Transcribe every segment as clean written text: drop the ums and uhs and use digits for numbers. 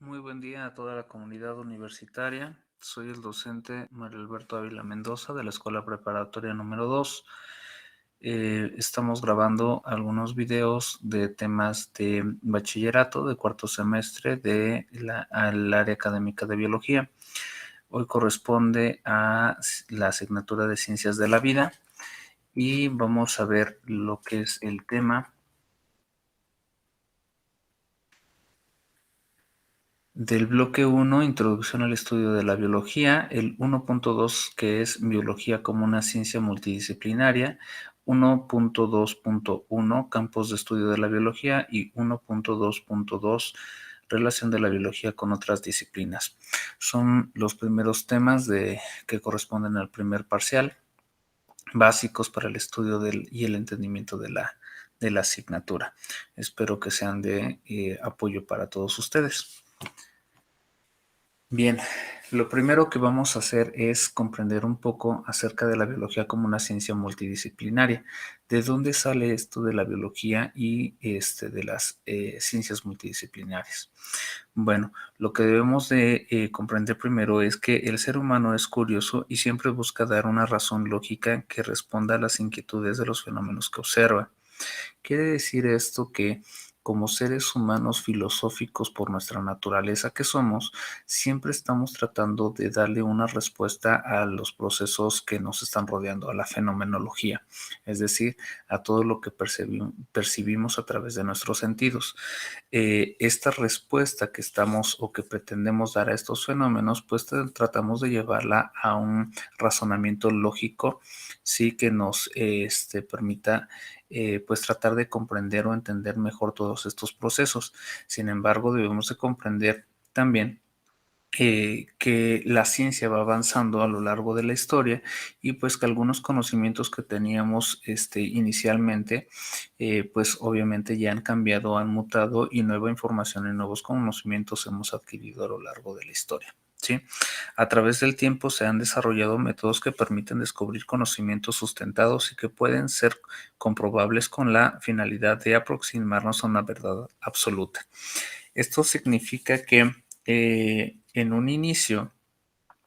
Muy buen día a toda la comunidad universitaria. Soy el docente Mario Alberto Ávila Mendoza de la Escuela Preparatoria número 2. Estamos grabando algunos videos de temas de bachillerato de cuarto semestre al área académica de biología. Hoy corresponde a la asignatura de Ciencias de la Vida y vamos a ver lo que es el tema del bloque 1, Introducción al estudio de la biología, el 1.2, que es Biología como una ciencia multidisciplinaria, 1.2.1, Campos de estudio de la biología y 1.2.2, Relación de la biología con otras disciplinas. Son los primeros temas que corresponden al primer parcial, básicos para el estudio y el entendimiento de la asignatura. Espero que sean de apoyo para todos ustedes. Bien, lo primero que vamos a hacer es comprender un poco acerca de la biología como una ciencia multidisciplinaria. ¿De dónde sale esto de la biología y de las ciencias multidisciplinarias? Bueno, lo que debemos de comprender primero es que el ser humano es curioso y siempre busca dar una razón lógica que responda a las inquietudes de los fenómenos que observa. Quiere decir esto que como seres humanos filosóficos por nuestra naturaleza que somos, siempre estamos tratando de darle una respuesta a los procesos que nos están rodeando, a la fenomenología, es decir, a todo lo que percibimos a través de nuestros sentidos. Esta respuesta que estamos o que pretendemos dar a estos fenómenos, pues tratamos de llevarla a un razonamiento lógico, sí, que nos permita pues tratar de comprender o entender mejor todos estos procesos. Sin embargo, debemos de comprender también que la ciencia va avanzando a lo largo de la historia y pues que algunos conocimientos que teníamos inicialmente, pues obviamente ya han cambiado, han mutado y nueva información y nuevos conocimientos hemos adquirido a lo largo de la historia. ¿Sí? A través del tiempo se han desarrollado métodos que permiten descubrir conocimientos sustentados y que pueden ser comprobables con la finalidad de aproximarnos a una verdad absoluta. Esto significa que en un inicio,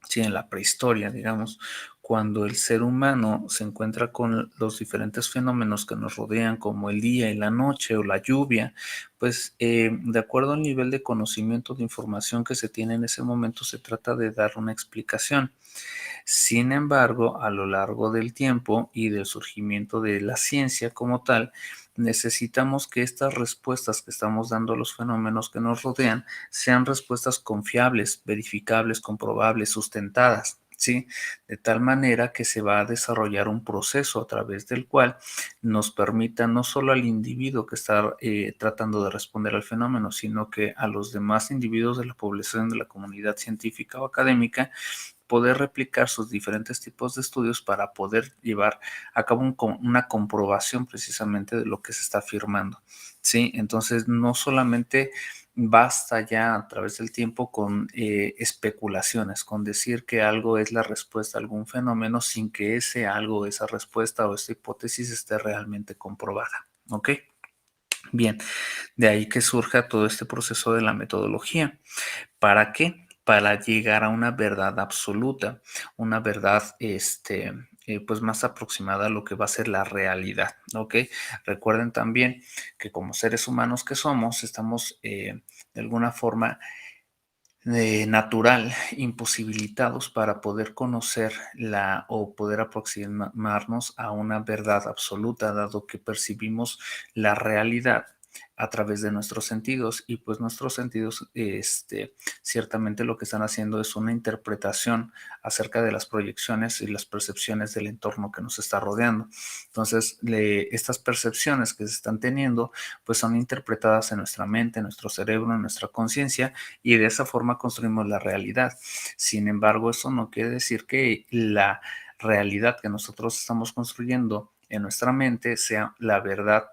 sí, en la prehistoria, digamos, cuando el ser humano se encuentra con los diferentes fenómenos que nos rodean, como el día y la noche o la lluvia, pues de acuerdo al nivel de conocimiento de información que se tiene en ese momento, se trata de dar una explicación. Sin embargo, a lo largo del tiempo y del surgimiento de la ciencia como tal, necesitamos que estas respuestas que estamos dando a los fenómenos que nos rodean sean respuestas confiables, verificables, comprobables, sustentadas. ¿Sí? De tal manera que se va a desarrollar un proceso a través del cual nos permita no solo al individuo que está tratando de responder al fenómeno, sino que a los demás individuos de la población de la comunidad científica o académica poder replicar sus diferentes tipos de estudios para poder llevar a cabo una comprobación precisamente de lo que se está afirmando. ¿Sí? Entonces, no solamente basta ya a través del tiempo con especulaciones, con decir que algo es la respuesta a algún fenómeno sin que ese algo, esa respuesta o esa hipótesis esté realmente comprobada. ¿Ok? Bien, de ahí que surja todo este proceso de la metodología. ¿Para qué? Para llegar a una verdad absoluta, una verdad pues más aproximada a lo que va a ser la realidad, ¿ok? Recuerden también que como seres humanos que somos, estamos de alguna forma natural imposibilitados para poder conocer o poder aproximarnos a una verdad absoluta, dado que percibimos la realidad a través de nuestros sentidos y pues nuestros sentidos ciertamente lo que están haciendo es una interpretación acerca de las proyecciones y las percepciones del entorno que nos está rodeando. Entonces, estas percepciones que se están teniendo pues son interpretadas en nuestra mente, en nuestro cerebro, en nuestra conciencia y de esa forma construimos la realidad. Sin embargo, eso no quiere decir que la realidad que nosotros estamos construyendo en nuestra mente sea la verdad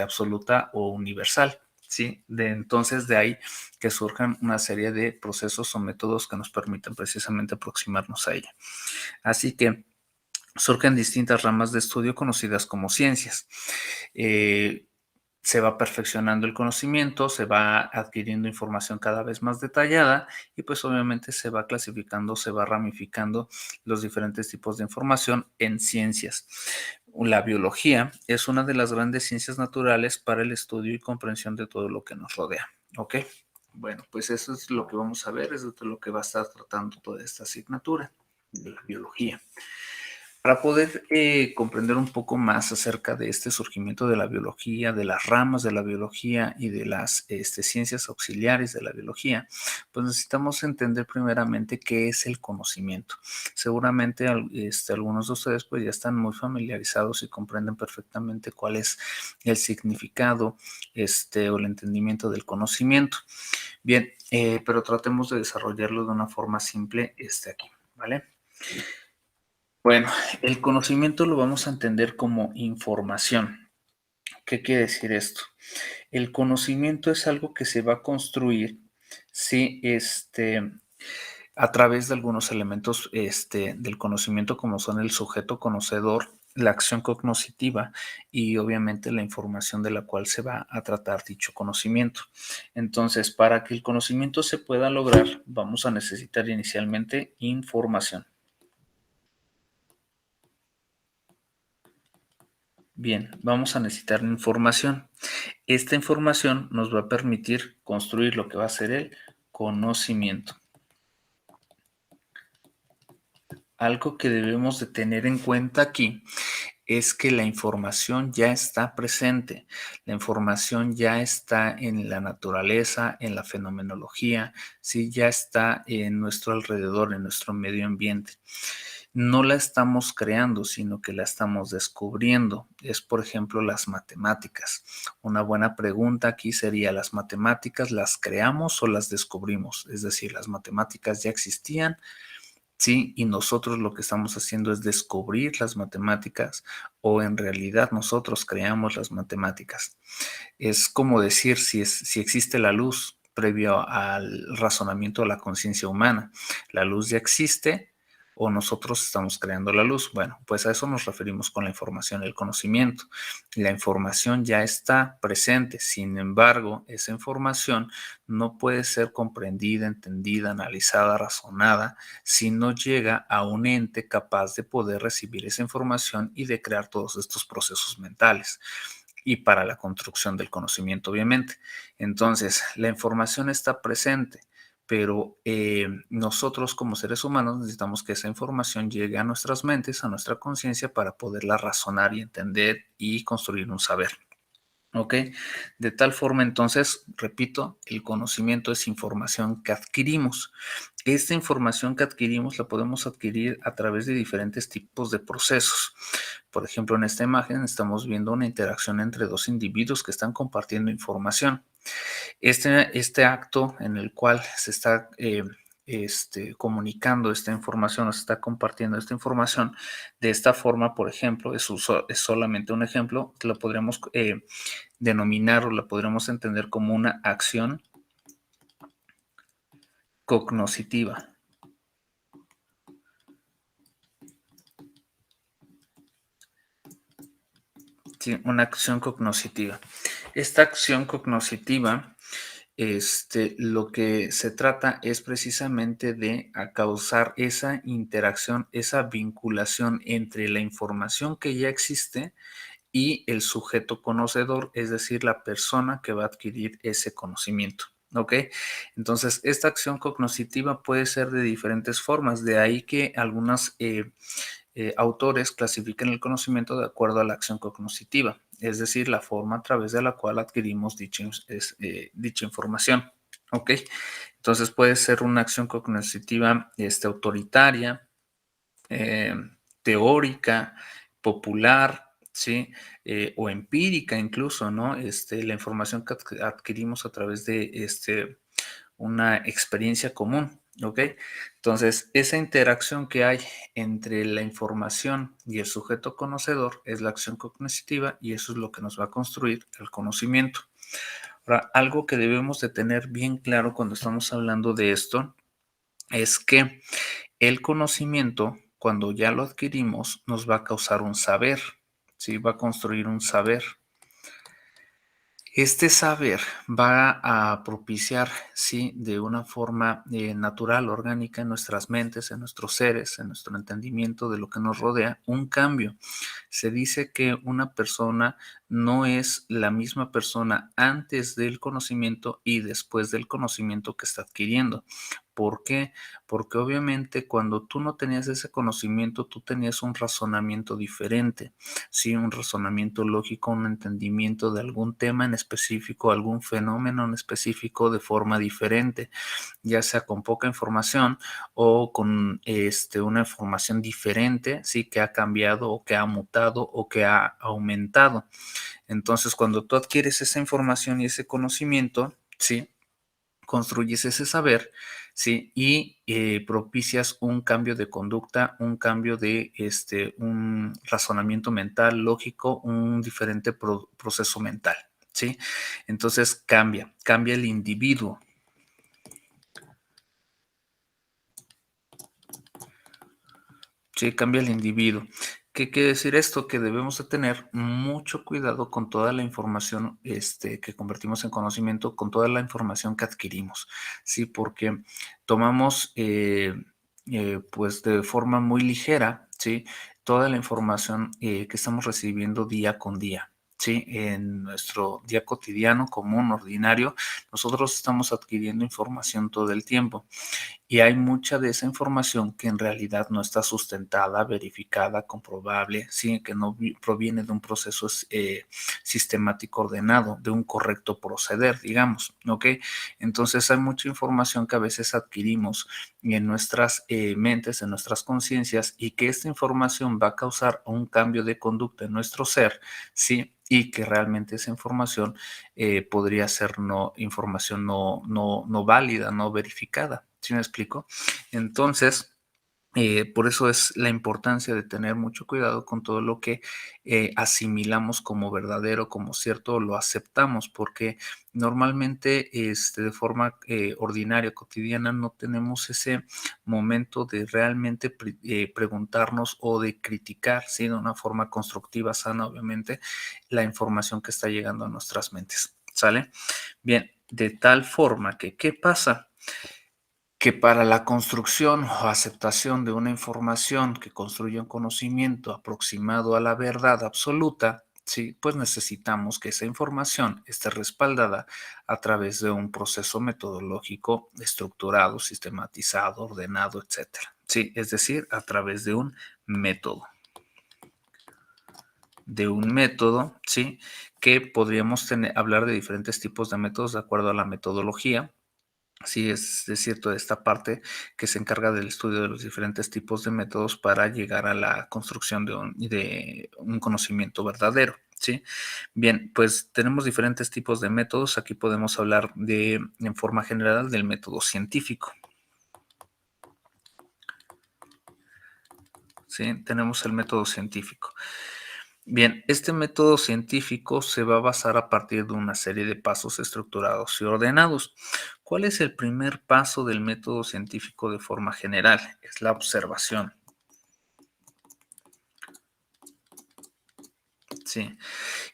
absoluta o universal. ¿Sí? Entonces de ahí que surjan una serie de procesos o métodos que nos permiten precisamente aproximarnos a ella. Así que surgen distintas ramas de estudio conocidas como ciencias. se va perfeccionando el conocimiento, se va adquiriendo información cada vez más detallada y pues obviamente se va clasificando, se va ramificando los diferentes tipos de información en ciencias. La biología es una de las grandes ciencias naturales para el estudio y comprensión de todo lo que nos rodea. ¿Ok? Bueno, pues eso es lo que vamos a ver, eso es de lo que va a estar tratando toda esta asignatura de la biología. Para poder comprender un poco más acerca de este surgimiento de la biología, de las ramas de la biología y de las ciencias auxiliares de la biología, pues necesitamos entender primeramente qué es el conocimiento. Seguramente algunos de ustedes pues ya están muy familiarizados y comprenden perfectamente cuál es el significado o el entendimiento del conocimiento. Bien, pero tratemos de desarrollarlo de una forma simple aquí, ¿vale? Bueno, el conocimiento lo vamos a entender como información. ¿Qué quiere decir esto? El conocimiento es algo que se va a construir si a través de algunos elementos del conocimiento, como son el sujeto conocedor, la acción cognoscitiva y obviamente la información de la cual se va a tratar dicho conocimiento. Entonces, para que el conocimiento se pueda lograr, vamos a necesitar inicialmente información. Bien, vamos a necesitar información. Esta información nos va a permitir construir lo que va a ser el conocimiento. Algo que debemos de tener en cuenta aquí es que la información ya está presente, la información ya está en la naturaleza, en la fenomenología, ¿sí? Ya está en nuestro alrededor, en nuestro medio ambiente. No la estamos creando, sino que la estamos descubriendo. Es, por ejemplo, las matemáticas. Una buena pregunta aquí sería, ¿las matemáticas las creamos o las descubrimos? Es decir, las matemáticas ya existían. Sí, y nosotros lo que estamos haciendo es descubrir las matemáticas o en realidad nosotros creamos las matemáticas. Es como decir si existe la luz previo al razonamiento de la conciencia humana. La luz ya existe o nosotros estamos creando la luz. Bueno, pues a eso nos referimos con la información, el conocimiento. La información ya está presente, sin embargo, esa información no puede ser comprendida, entendida, analizada, razonada si no llega a un ente capaz de poder recibir esa información y de crear todos estos procesos mentales y para la construcción del conocimiento, obviamente. Entonces, la información está presente, pero nosotros como seres humanos necesitamos que esa información llegue a nuestras mentes, a nuestra conciencia, para poderla razonar y entender y construir un saber. ¿Ok? De tal forma, entonces, repito, el conocimiento es información que adquirimos. Esta información que adquirimos la podemos adquirir a través de diferentes tipos de procesos. Por ejemplo, en esta imagen estamos viendo una interacción entre dos individuos que están compartiendo información. Este acto en el cual se está comunicando esta información o se está compartiendo esta información de esta forma, por ejemplo, es solamente un ejemplo, que lo podríamos denominar o la podríamos entender como una acción cognoscitiva. Sí, una acción cognoscitiva. Esta acción cognoscitiva, lo que se trata es precisamente de causar esa interacción, esa vinculación entre la información que ya existe y el sujeto conocedor, es decir, la persona que va a adquirir ese conocimiento. ¿Ok? Entonces, esta acción cognoscitiva puede ser de diferentes formas, de ahí que algunas autores clasifican el conocimiento de acuerdo a la acción cognoscitiva, es decir, la forma a través de la cual adquirimos dicha información. ¿Ok? Entonces puede ser una acción cognoscitiva autoritaria, eh, teórica, popular, ¿sí? O empírica incluso, ¿no? La información que adquirimos a través de una experiencia común, ¿ok? Entonces, esa interacción que hay entre la información y el sujeto conocedor es la acción cognitiva y eso es lo que nos va a construir el conocimiento. Ahora, algo que debemos de tener bien claro cuando estamos hablando de esto es que el conocimiento, cuando ya lo adquirimos, nos va a causar un saber, ¿sí? Va a construir un saber. Este saber va a propiciar, sí, de una forma natural, orgánica en nuestras mentes, en nuestros seres, en nuestro entendimiento de lo que nos rodea, un cambio. Se dice que una persona no es la misma persona antes del conocimiento y después del conocimiento que está adquiriendo. ¿Por qué? Porque obviamente cuando tú no tenías ese conocimiento, tú tenías un razonamiento diferente, ¿sí? Un razonamiento lógico, un entendimiento de algún tema en específico, algún fenómeno en específico de forma diferente, ya sea con poca información o con una información diferente, ¿sí? Que ha cambiado o que ha mutado o que ha aumentado. Entonces, cuando tú adquieres esa información y ese conocimiento, ¿sí? Construyes ese saber, ¿sí? Y propicias un cambio de conducta, un cambio de un razonamiento mental, lógico, un diferente proceso mental, ¿sí? Entonces cambia el individuo. Sí, cambia el individuo. ¿Qué quiere decir esto? Que debemos de tener mucho cuidado con toda la información que convertimos en conocimiento, con toda la información que adquirimos, ¿sí? Porque tomamos, pues, de forma muy ligera, ¿sí? Toda la información que estamos recibiendo día con día. Sí, en nuestro día cotidiano, común, ordinario, nosotros estamos adquiriendo información todo el tiempo. Y hay mucha de esa información que en realidad no está sustentada, verificada, comprobable, ¿sí? Que no proviene de un proceso sistemático ordenado, de un correcto proceder, digamos, ¿ok? Entonces hay mucha información que a veces adquirimos en nuestras mentes, en nuestras conciencias, y que esta información va a causar un cambio de conducta en nuestro ser, ¿sí? Y que realmente esa información podría ser información no válida, no verificada. ¿Sí me explico? Entonces, por eso es la importancia de tener mucho cuidado con todo lo que asimilamos como verdadero, como cierto, lo aceptamos, porque normalmente de forma ordinaria, cotidiana, no tenemos ese momento de realmente preguntarnos o de criticar, ¿sí? De una forma constructiva, sana, obviamente, la información que está llegando a nuestras mentes. ¿Sale? Bien, de tal forma que, ¿qué pasa? Que para la construcción o aceptación de una información que construye un conocimiento aproximado a la verdad absoluta, sí, pues necesitamos que esa información esté respaldada a través de un proceso metodológico estructurado, sistematizado, ordenado, etcétera. Sí, es decir, a través método, de un método, sí, que podríamos hablar de diferentes tipos de métodos de acuerdo a la metodología. Sí, es cierto esta parte que se encarga del estudio de los diferentes tipos de métodos para llegar a la construcción de un conocimiento verdadero, ¿sí? Bien, pues tenemos diferentes tipos de métodos. Aquí podemos hablar en forma general del método científico, ¿sí? Tenemos el método científico. Bien, este método científico se va a basar a partir de una serie de pasos estructurados y ordenados. ¿Cuál es el primer paso del método científico de forma general? Es la observación. Sí,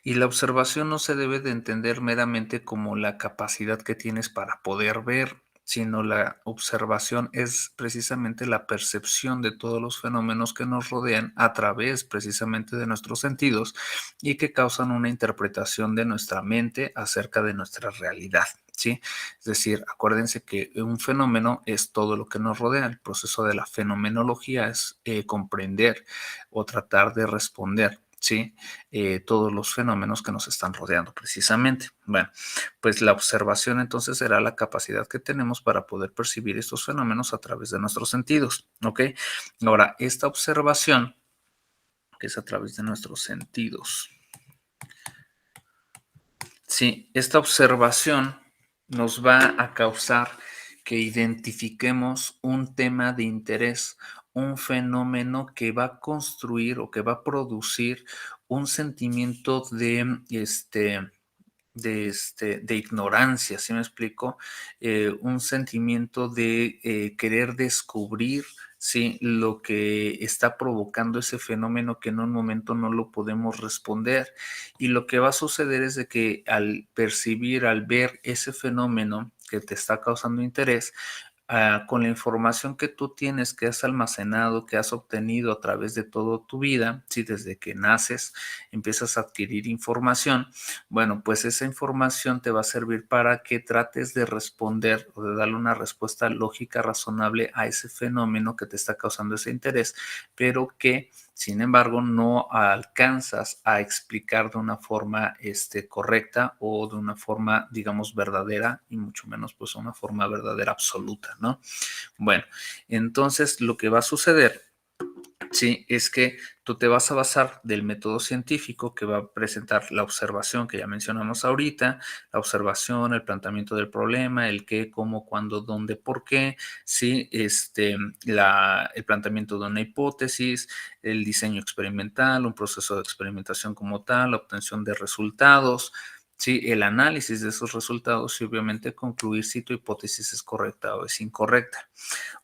y la observación no se debe de entender meramente como la capacidad que tienes para poder ver, sino la observación es precisamente la percepción de todos los fenómenos que nos rodean a través precisamente de nuestros sentidos y que causan una interpretación de nuestra mente acerca de nuestra realidad. ¿Sí? Es decir, acuérdense que un fenómeno es todo lo que nos rodea. El proceso de la fenomenología es comprender o tratar de responder, ¿sí? Todos los fenómenos que nos están rodeando precisamente. Bueno, pues la observación entonces será la capacidad que tenemos para poder percibir estos fenómenos a través de nuestros sentidos, ¿ok? Ahora, esta observación, que es a través de nuestros sentidos, sí, esta observación nos va a causar que identifiquemos un tema de interés, un fenómeno que va a construir o que va a producir un sentimiento de ignorancia, ¿sí me explico? Un sentimiento de querer descubrir ¿sí? Lo que está provocando ese fenómeno que en un momento no lo podemos responder. Y lo que va a suceder es de que al percibir, al ver ese fenómeno que te está causando interés, con la información que tú tienes, que has almacenado, que has obtenido a través de toda tu vida, si desde que naces empiezas a adquirir información, bueno, pues esa información te va a servir para que trates de responder o de darle una respuesta lógica, razonable a ese fenómeno que te está causando ese interés, pero que sin embargo no alcanzas a explicar de una forma correcta o de una forma, digamos, verdadera y mucho menos pues una forma verdadera absoluta, ¿no? Bueno, entonces lo que va a suceder, sí, es que tú te vas a basar del método científico que va a presentar la observación que ya mencionamos ahorita, la observación, el planteamiento del problema, el qué, cómo, cuándo, dónde, por qué, sí, el planteamiento de una hipótesis, el diseño experimental, un proceso de experimentación como tal, la obtención de resultados, sí, el análisis de esos resultados y obviamente concluir si tu hipótesis es correcta o es incorrecta.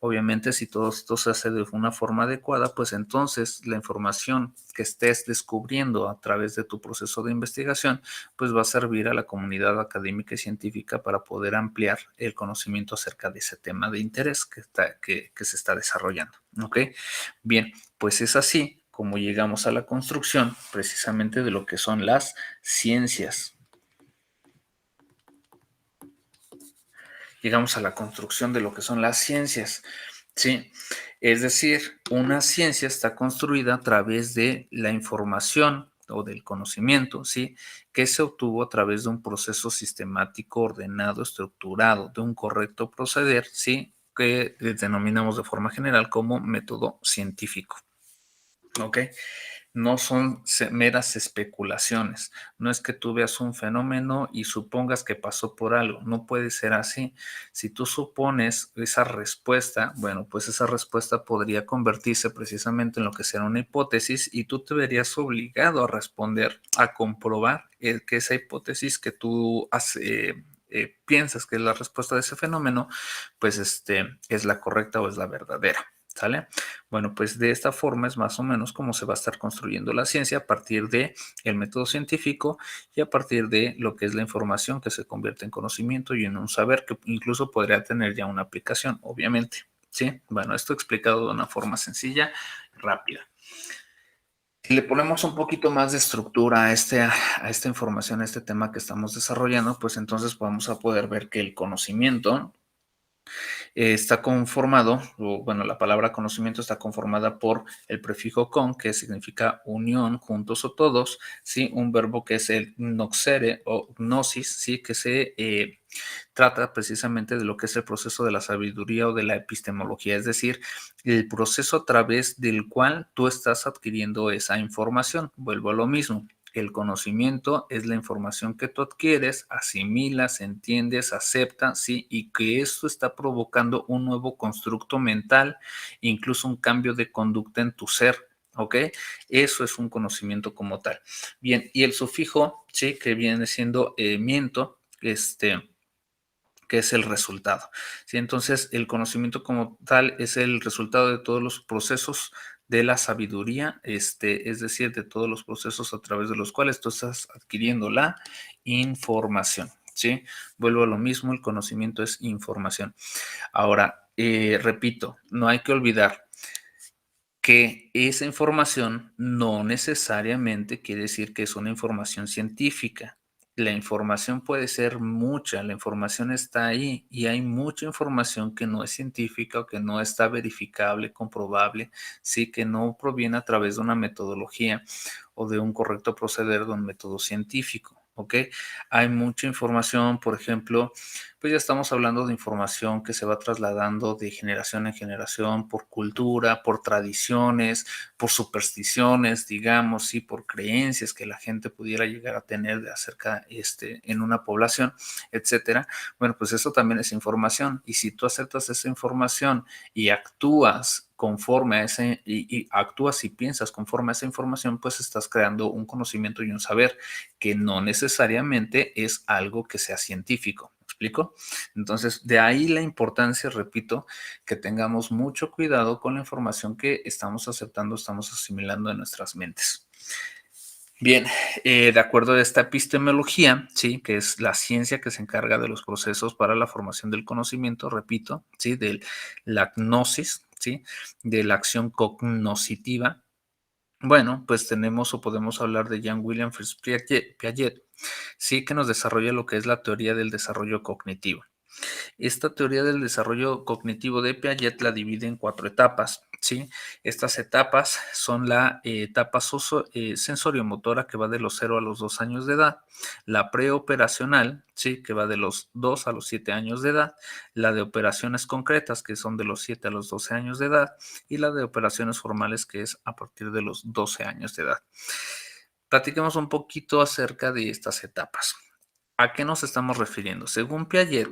Obviamente, si todo esto se hace de una forma adecuada, pues entonces la información que estés descubriendo a través de tu proceso de investigación, pues va a servir a la comunidad académica y científica para poder ampliar el conocimiento acerca de ese tema de interés que se está desarrollando. ¿Ok? Bien, pues es así como llegamos a la construcción precisamente de lo que son las ciencias. Llegamos a la construcción de lo que son las ciencias. Sí, es decir, una ciencia está construida a través de la información o del conocimiento, ¿sí? Que se obtuvo a través de un proceso sistemático, ordenado, estructurado, de un correcto proceder, ¿sí? Que denominamos de forma general como método científico. ¿Ok? No son meras especulaciones. No es que tú veas un fenómeno y supongas que pasó por algo. No puede ser así. Si tú supones esa respuesta, bueno, pues esa respuesta podría convertirse precisamente en lo que será una hipótesis y tú te verías obligado a responder, a comprobar que esa hipótesis que tú piensas que es la respuesta de ese fenómeno, pues es la correcta o es la verdadera. ¿Sale? Bueno, pues de esta forma es más o menos como se va a estar construyendo la ciencia a partir de el método científico y a partir de lo que es la información que se convierte en conocimiento y en un saber que incluso podría tener ya una aplicación, obviamente. ¿Sí? Bueno, esto explicado de una forma sencilla, rápida. Si le ponemos un poquito más de estructura a esta información, a este tema que estamos desarrollando, pues entonces vamos a poder ver que el conocimiento está conformado, o bueno, la palabra conocimiento está conformada por el prefijo con, que significa unión, juntos o todos, ¿sí? Un verbo que es el noxere o gnosis, ¿sí? Que se trata precisamente de lo que es el proceso de la sabiduría o de la epistemología, es decir, el proceso a través del cual tú estás adquiriendo esa información. Vuelvo a lo mismo. El conocimiento es la información que tú adquieres, asimilas, entiendes, aceptas, ¿sí? Y que esto está provocando un nuevo constructo mental, incluso un cambio de conducta en tu ser, ¿ok? Eso es un conocimiento como tal. Bien, y el sufijo, ¿sí? Que viene siendo miento, que es el resultado. ¿Sí? Entonces, el conocimiento como tal es el resultado de todos los procesos de la sabiduría, es decir, de todos los procesos a través de los cuales tú estás adquiriendo la información. ¿Sí? Vuelvo a lo mismo, el conocimiento es información. Ahora, repito, no hay que olvidar que esa información no necesariamente quiere decir que es una información científica. La información puede ser mucha, la información está ahí y hay mucha información que no es científica o que no está verificable, comprobable, sí, que no proviene a través de una metodología o de un correcto proceder de un método científico. ¿Ok? Hay mucha información, por ejemplo, pues ya estamos hablando de información que se va trasladando de generación en generación por cultura, por tradiciones, por supersticiones, digamos, y por creencias que la gente pudiera llegar a tener de acerca en una población, etcétera. Bueno, pues eso también es información y si tú aceptas esa información y actúas conforme a y actúas y piensas conforme a esa información, pues estás creando un conocimiento y un saber que no necesariamente es algo que sea científico. ¿Me explico? Entonces, de ahí la importancia, repito, que tengamos mucho cuidado con la información que estamos aceptando, estamos asimilando en nuestras mentes. Bien, de acuerdo a esta epistemología, ¿sí? Que es la ciencia que se encarga de los procesos para la formación del conocimiento, repito, ¿sí? De la gnosis, ¿sí? De la acción cognoscitiva. Bueno, pues tenemos o podemos hablar de Jean William Fritz Piaget, sí, que nos desarrolla lo que es la teoría del desarrollo cognitivo. Esta teoría del desarrollo cognitivo de Piaget la divide en 4 etapas, ¿sí? Estas etapas son la etapa sensoriomotora, que va de los 0 a los 2 años de edad, la preoperacional, ¿sí? Que va de los 2 a los 7 años de edad, la de operaciones concretas, que son de los 7 a los 12 años de edad, y la de operaciones formales, que es a partir de los 12 años de edad. Platiquemos un poquito acerca de estas etapas. ¿A qué nos estamos refiriendo? Según Piaget,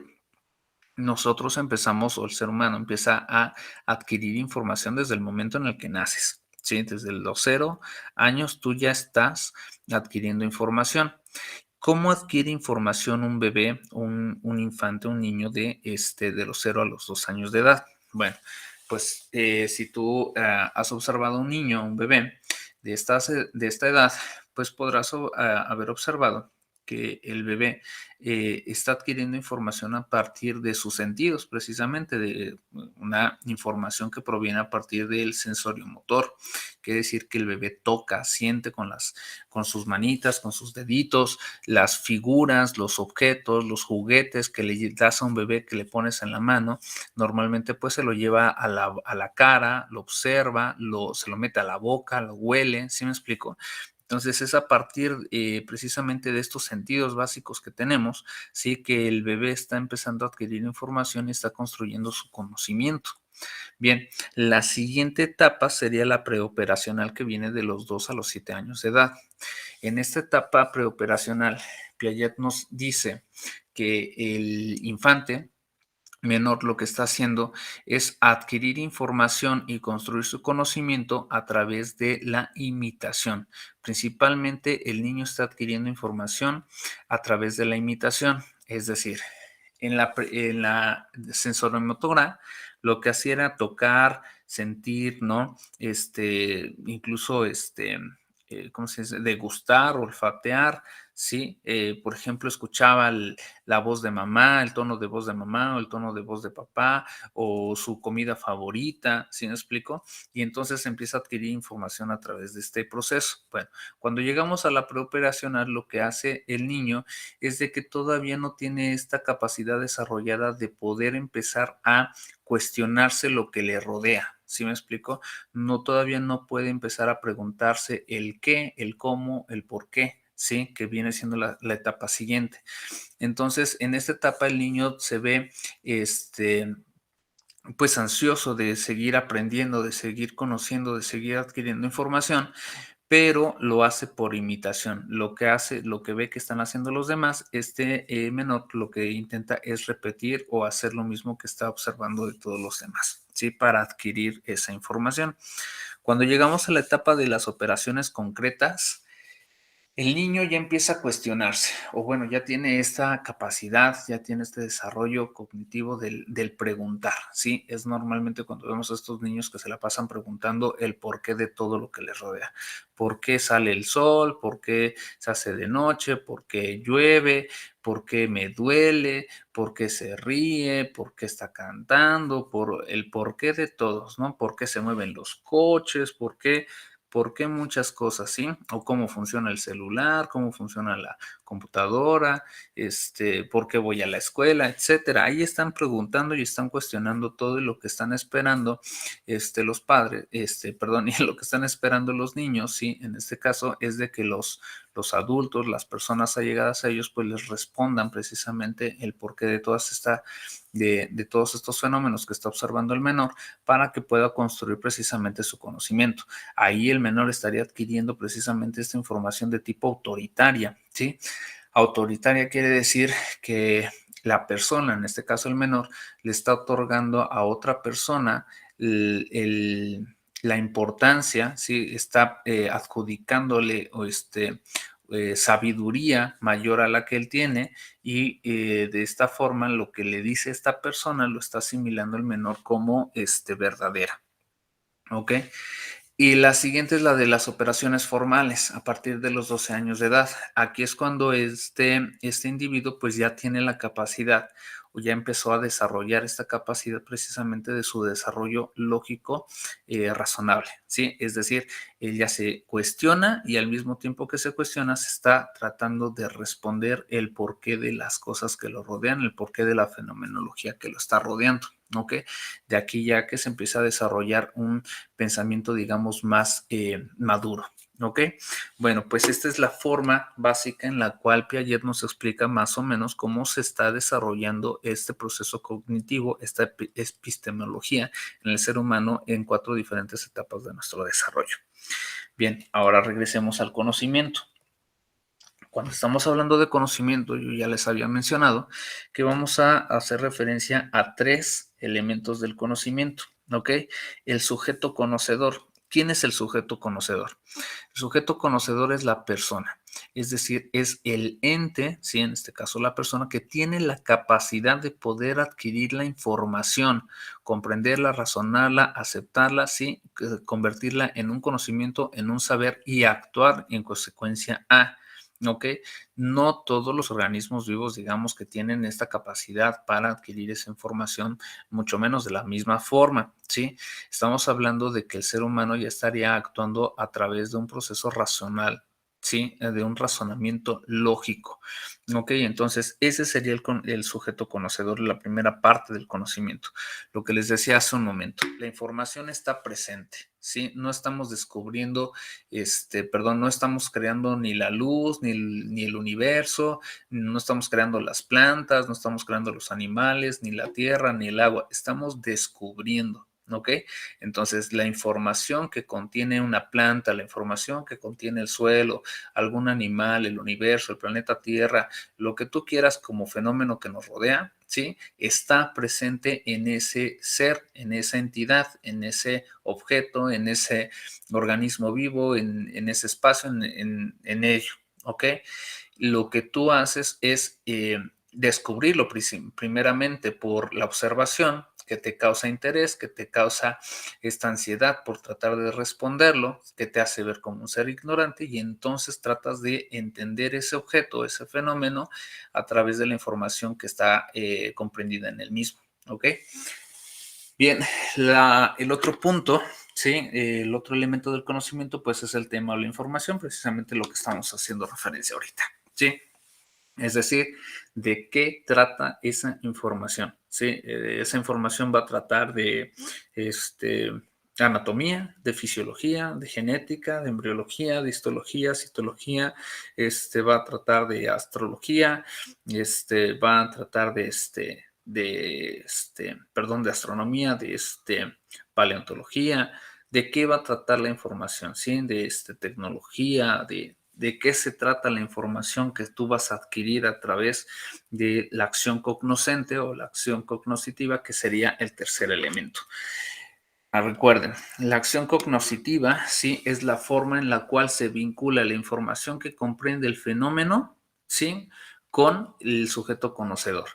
nosotros empezamos, o el ser humano empieza a adquirir información desde el momento en el que naces, ¿sí? Desde los 0 años tú ya estás adquiriendo información. ¿Cómo adquiere información un bebé, un infante, un niño de los 0 a los 2 años de edad? Bueno, pues si tú has observado a un niño, un bebé de esta edad, pues podrás haber observado que el bebé está adquiriendo información a partir de sus sentidos, precisamente de una información que proviene a partir del sensorio motor. Quiere decir que el bebé toca, siente con sus manitas, con sus deditos, las figuras, los objetos, los juguetes que le das a un bebé, que le pones en la mano. Normalmente pues se lo lleva a la cara, lo observa, se lo mete a la boca, lo huele, ¿sí me explico? Entonces es a partir precisamente de estos sentidos básicos que tenemos, sí, que el bebé está empezando a adquirir información y está construyendo su conocimiento. Bien, la siguiente etapa sería la preoperacional, que viene de los 2 a los 7 años de edad. En esta etapa preoperacional, Piaget nos dice que el infante menor lo que está haciendo es adquirir información y construir su conocimiento a través de la imitación. Principalmente el niño está adquiriendo información a través de la imitación, es decir, en la sensoromotora lo que hacía era tocar, sentir, ¿no? Incluso, ¿cómo se dice? Degustar, olfatear, ¿sí? Por ejemplo, escuchaba la voz de mamá, el tono de voz de mamá o el tono de voz de papá o su comida favorita, ¿sí me explico? Y entonces empieza a adquirir información a través de este proceso. Bueno, cuando llegamos a la preoperacional, lo que hace el niño es de que todavía no tiene esta capacidad desarrollada de poder empezar a cuestionarse lo que le rodea. ¿Sí me explico? No, todavía no puede empezar a preguntarse el qué, el cómo, el por qué. Sí, que viene siendo la etapa siguiente. Entonces, en esta etapa el niño se ve, pues ansioso de seguir aprendiendo, de seguir conociendo, de seguir adquiriendo información, pero lo hace por imitación. Lo que hace, lo que ve que están haciendo los demás, menor lo que intenta es repetir o hacer lo mismo que está observando de todos los demás, ¿sí? Para adquirir esa información. Cuando llegamos a la etapa de las operaciones concretas, el niño ya empieza a cuestionarse, o bueno, ya tiene esta capacidad, ya tiene este desarrollo cognitivo del preguntar, ¿sí? Es normalmente cuando vemos a estos niños que se la pasan preguntando el porqué de todo lo que les rodea. ¿Por qué sale el sol? ¿Por qué se hace de noche? ¿Por qué llueve? ¿Por qué me duele? ¿Por qué se ríe? ¿Por qué está cantando? Por el porqué de todos, ¿no? ¿Por qué se mueven los coches? ¿Por qué muchas cosas, sí? O cómo funciona el celular, cómo funciona la computadora, por qué voy a la escuela, etcétera. Ahí están preguntando y están cuestionando todo y lo que están esperando los padres, perdón, y lo que están esperando los niños, sí, en este caso es de que los adultos, las personas allegadas a ellos, pues les respondan precisamente el porqué de de todos estos fenómenos que está observando el menor, para que pueda construir precisamente su conocimiento. Ahí el menor estaría adquiriendo precisamente esta información de tipo autoritaria, ¿sí? Autoritaria quiere decir que la persona, en este caso el menor, le está otorgando a otra persona la importancia, ¿sí? Está adjudicándole o sabiduría mayor a la que él tiene y de esta forma lo que le dice esta persona lo está asimilando el menor como verdadera. ¿Ok? Y la siguiente es la de las operaciones formales a partir de los 12 años de edad. Aquí es cuando este individuo pues ya tiene la capacidad o ya empezó a desarrollar esta capacidad precisamente de su desarrollo lógico razonable, ¿sí? Es decir, él ya se cuestiona y al mismo tiempo que se cuestiona se está tratando de responder el porqué de las cosas que lo rodean, el porqué de la fenomenología que lo está rodeando, ¿ok? De aquí ya que se empieza a desarrollar un pensamiento, digamos, más maduro. ¿Ok? Bueno, pues esta es la forma básica en la cual Piaget nos explica más o menos cómo se está desarrollando este proceso cognitivo, esta epistemología en el ser humano en 4 diferentes etapas de nuestro desarrollo. Bien, ahora regresemos al conocimiento. Cuando estamos hablando de conocimiento, yo ya les había mencionado que vamos a hacer referencia a 3 elementos del conocimiento, ¿ok? El sujeto conocedor. ¿Quién es el sujeto conocedor? El sujeto conocedor es la persona, es decir, es el ente, ¿sí? En este caso la persona que tiene la capacidad de poder adquirir la información, comprenderla, razonarla, aceptarla, ¿sí? Convertirla en un conocimiento, en un saber y actuar en consecuencia a. ¿Ok? No todos los organismos vivos, digamos, que tienen esta capacidad para adquirir esa información, mucho menos de la misma forma, ¿sí? Estamos hablando de que el ser humano ya estaría actuando a través de un proceso racional, ¿sí? De un razonamiento lógico, ¿ok? Entonces, ese sería el sujeto conocedor, la primera parte del conocimiento. Lo que les decía hace un momento, la información está presente, ¿sí? No estamos descubriendo, perdón, no estamos creando ni la luz, ni el universo, no estamos creando las plantas, no estamos creando los animales, ni la tierra, ni el agua, estamos descubriendo. ¿Ok? Entonces, la información que contiene una planta, la información que contiene el suelo, algún animal, el universo, el planeta Tierra, lo que tú quieras como fenómeno que nos rodea, ¿sí? Está presente en ese ser, en esa entidad, en ese objeto, en ese organismo vivo, en ese espacio, en ello, ¿ok? Lo que tú haces es descubrirlo primeramente por la observación, que te causa interés, que te causa esta ansiedad por tratar de responderlo, que te hace ver como un ser ignorante y entonces tratas de entender ese objeto, ese fenómeno a través de la información que está comprendida en el mismo. ¿Ok? Bien, el otro punto, ¿sí? El otro elemento del conocimiento, pues es el tema de la información, precisamente lo que estamos haciendo referencia ahorita, ¿sí? Es decir, ¿de qué trata esa información? ¿Sí? Esa información va a tratar de anatomía, de fisiología, de genética, de embriología, de histología, citología, va a tratar de astrología, va a tratar de astronomía, de paleontología. ¿De qué va a tratar la información? ¿Sí? De tecnología, de qué se trata la información que tú vas a adquirir a través de la acción cognoscente o la acción cognoscitiva, que sería el tercer elemento. Recuerden, la acción cognoscitiva, sí, es la forma en la cual se vincula la información que comprende el fenómeno, sí, con el sujeto conocedor.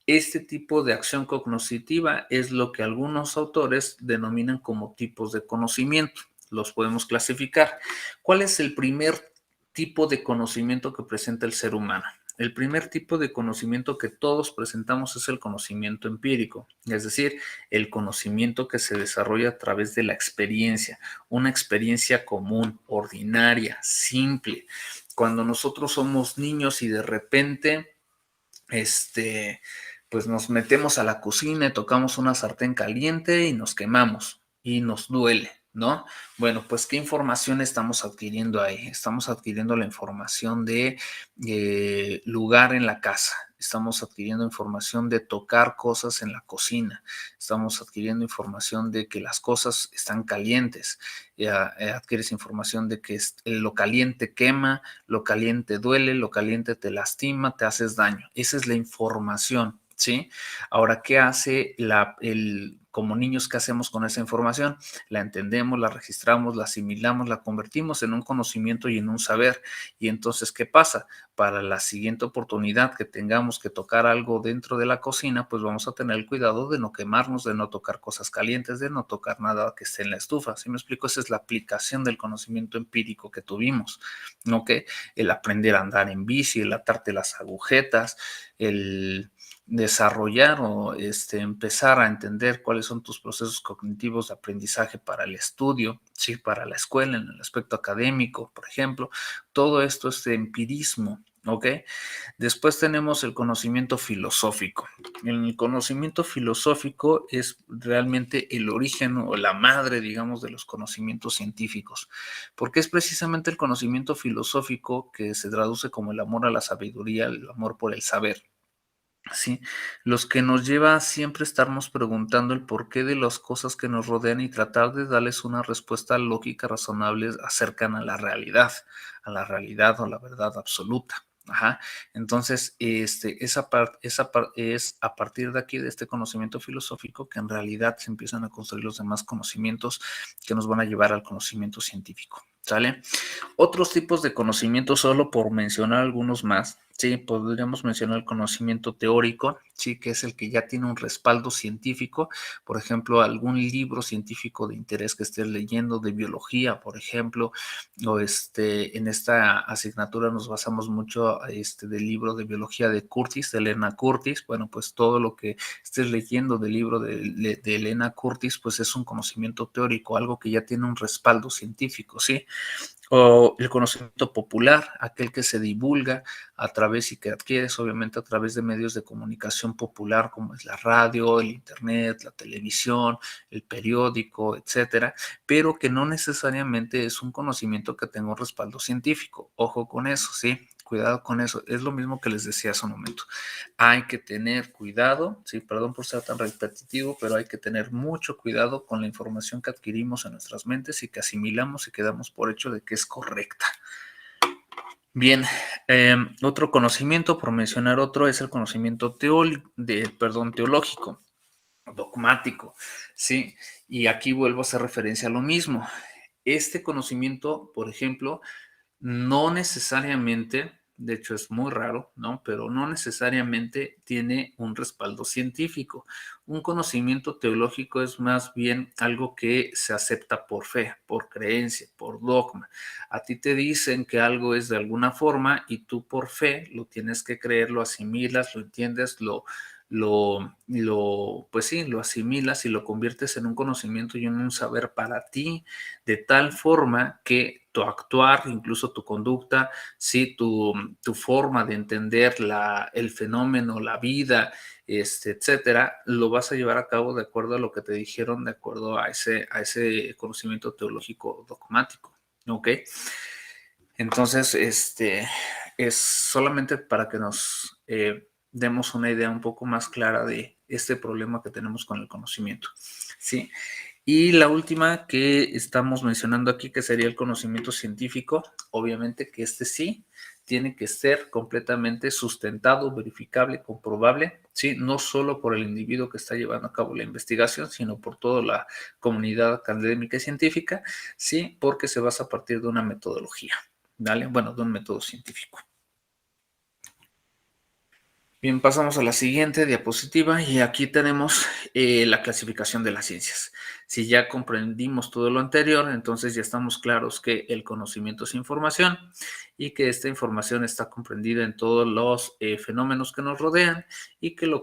Este tipo de acción cognoscitiva es lo que algunos autores denominan como tipos de conocimiento. Los podemos clasificar. ¿Cuál es el primer tipo de conocimiento que presenta el ser humano? El primer tipo de conocimiento que todos presentamos es el conocimiento empírico, es decir, el conocimiento que se desarrolla a través de la experiencia, una experiencia común, ordinaria, simple. Cuando nosotros somos niños y de repente, pues nos metemos a la cocina y tocamos una sartén caliente y nos quemamos y nos duele, ¿no? Bueno, pues ¿qué información estamos adquiriendo ahí? Estamos adquiriendo la información de lugar en la casa, estamos adquiriendo información de tocar cosas en la cocina, estamos adquiriendo información de que las cosas están calientes, adquieres información de que lo caliente quema, lo caliente duele, lo caliente te lastima, te haces daño. Esa es la información, ¿sí? Ahora, ¿qué hace como niños, ¿qué hacemos con esa información? La entendemos, la registramos, la asimilamos, la convertimos en un conocimiento y en un saber. Y entonces, ¿qué pasa? Para la siguiente oportunidad que tengamos que tocar algo dentro de la cocina, pues vamos a tener el cuidado de no quemarnos, de no tocar cosas calientes, de no tocar nada que esté en la estufa. ¿Sí me explico? Esa es la aplicación del conocimiento empírico que tuvimos, ¿no? Que el aprender a andar en bici, el atarte las agujetas, el desarrollar o empezar a entender cuáles son tus procesos cognitivos de aprendizaje para el estudio, ¿sí? Para la escuela, en el aspecto académico, por ejemplo. Todo esto es de empirismo, ¿ok? Después tenemos el conocimiento filosófico. El conocimiento filosófico es realmente el origen o la madre, digamos, de los conocimientos científicos, porque es precisamente el conocimiento filosófico que se traduce como el amor a la sabiduría, el amor por el saber. Sí, los que nos lleva a siempre estarnos preguntando el porqué de las cosas que nos rodean y tratar de darles una respuesta lógica, razonable, acercan a la realidad o la verdad absoluta. Ajá. Entonces, es a partir de aquí, de este conocimiento filosófico, que en realidad se empiezan a construir los demás conocimientos que nos van a llevar al conocimiento científico. ¿Sale? Otros tipos de conocimiento, solo por mencionar algunos más, sí, podríamos mencionar el conocimiento teórico, sí, que es el que ya tiene un respaldo científico, por ejemplo, algún libro científico de interés que estés leyendo, de biología, por ejemplo, o en esta asignatura nos basamos mucho del libro de biología de Curtis, de Elena Curtis. Bueno, pues todo lo que estés leyendo del libro de Elena Curtis, pues es un conocimiento teórico, algo que ya tiene un respaldo científico, ¿sí? O el conocimiento popular, aquel que se divulga a través y que adquieres obviamente a través de medios de comunicación popular como es la radio, el internet, la televisión, el periódico, etcétera, pero que no necesariamente es un conocimiento que tenga un respaldo científico. Ojo con eso, ¿sí? Cuidado con eso. Es lo mismo que les decía hace un momento. Hay que tener cuidado, sí, perdón por ser tan repetitivo, pero hay que tener mucho cuidado con la información que adquirimos en nuestras mentes y que asimilamos y que damos por hecho de que es correcta. Bien, otro conocimiento, por mencionar otro, es el conocimiento teológico, dogmático, ¿sí? Y aquí vuelvo a hacer referencia a lo mismo. Este conocimiento, por ejemplo, no necesariamente, de hecho es muy raro, ¿no? Pero no necesariamente tiene un respaldo científico. Un conocimiento teológico es más bien algo que se acepta por fe, por creencia, por dogma. A ti te dicen que algo es de alguna forma y tú por fe lo tienes que creer, lo asimilas, lo entiendes, pues sí, lo asimilas y lo conviertes en un conocimiento y en un saber para ti, de tal forma que tu actuar, incluso tu conducta, sí, tu forma de entender el fenómeno, la vida, etcétera, lo vas a llevar a cabo de acuerdo a lo que te dijeron, de acuerdo a ese conocimiento teológico dogmático, ¿ok? Entonces, es solamente para que nos demos una idea un poco más clara de este problema que tenemos con el conocimiento, ¿sí? Y la última que estamos mencionando aquí, que sería el conocimiento científico, obviamente que sí tiene que ser completamente sustentado, verificable, comprobable, ¿sí? No solo por el individuo que está llevando a cabo la investigación, sino por toda la comunidad académica y científica, ¿sí? Porque se basa a partir de una metodología, ¿vale? Bueno, de un método científico. Bien, pasamos a la siguiente diapositiva y aquí tenemos la clasificación de las ciencias. Si ya comprendimos todo lo anterior, entonces ya estamos claros que el conocimiento es información y que esta información está comprendida en todos los fenómenos que nos rodean y que lo